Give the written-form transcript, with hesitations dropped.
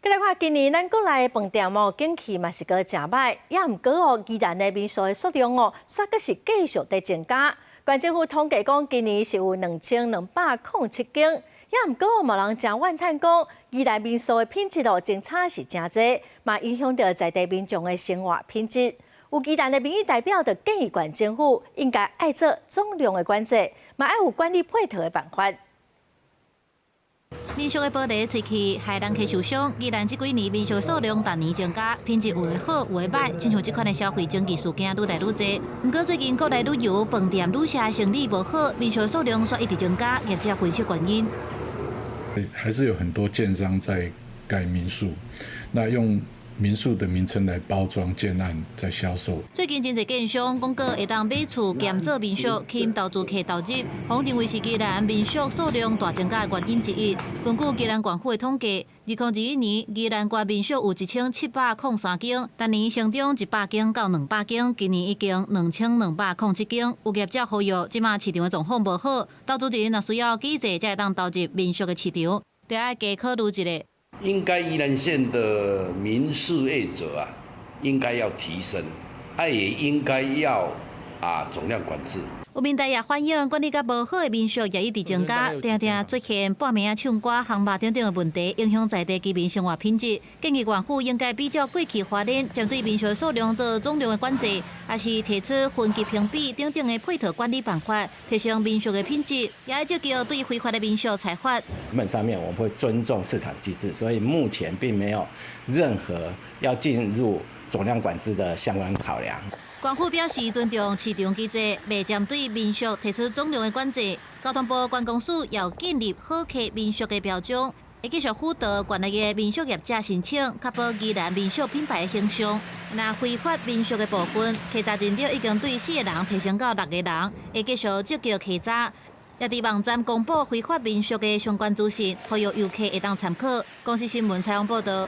再来看今年咱国内的饭店景气嘛是个真歹，也毋过宜兰的民宿的数量煞阁是继续在增加。县政府统计讲，今年是有2207间，也毋过无人真怨叹讲，宜兰民宿的品质真差是真侪，嘛影响到在地民众的生活品质。有宜兰的民意代表就建议县政府应该爱做总量的管制，嘛爱有管理配套的办法。 民宿的玻璃吹气，害人客受伤。宜兰这几年民宿数量逐年增加，品质有的好，有的歹。亲像这款的消费争议事件愈来愈多。不过最近国内旅游饭店旅社生意无好，民宿数量却一直增加，业者分析原因。还是有很多建商在盖民宿，那用 民宿的名称来包装建案，在销售。最近真侪建商广告会当买厝兼做民宿，吸引投资客投入，红认为是宜兰民宿数量大增加的原因之一。根据宜兰县府的统计，2021年宜兰县民宿有1703间，单年成长100间到200间，今年已经2207间。有业者呼吁，即马市场的状况无好，投资人若需要记者才会当投入民宿的市场，就要加考虑一下。 应该宜兰县的民宿业者应该要提升，也应该要总量管制。有民代也反映，管理甲无好的民宿也一直增加，常常出现半暝唱歌、航肉等等的问题，影响在地居民生活品质。建议县府应该比照过去发展，针对民宿数量做总量的管制，也是提出分级评比等等的配套管理办法，提升民宿的品质，也要积极对非法的民宿裁罚。成本上面我们会尊重市场机制，所以目前并没有任何要进入总量管制的相关考量。 县府表示尊重市场机制，未针对民宿提出总量的管制。交通部观光署要建立好客民宿的标准，会继续辅导县内的民宿业者申请，确保宜兰民宿品牌的形象。那非法民宿的部分，稽查人数已经对4个人提升到6个人，会继续积极稽查。也伫网站公布非法民宿的相关资讯，呼吁游客会当参考。公司新闻采访报道。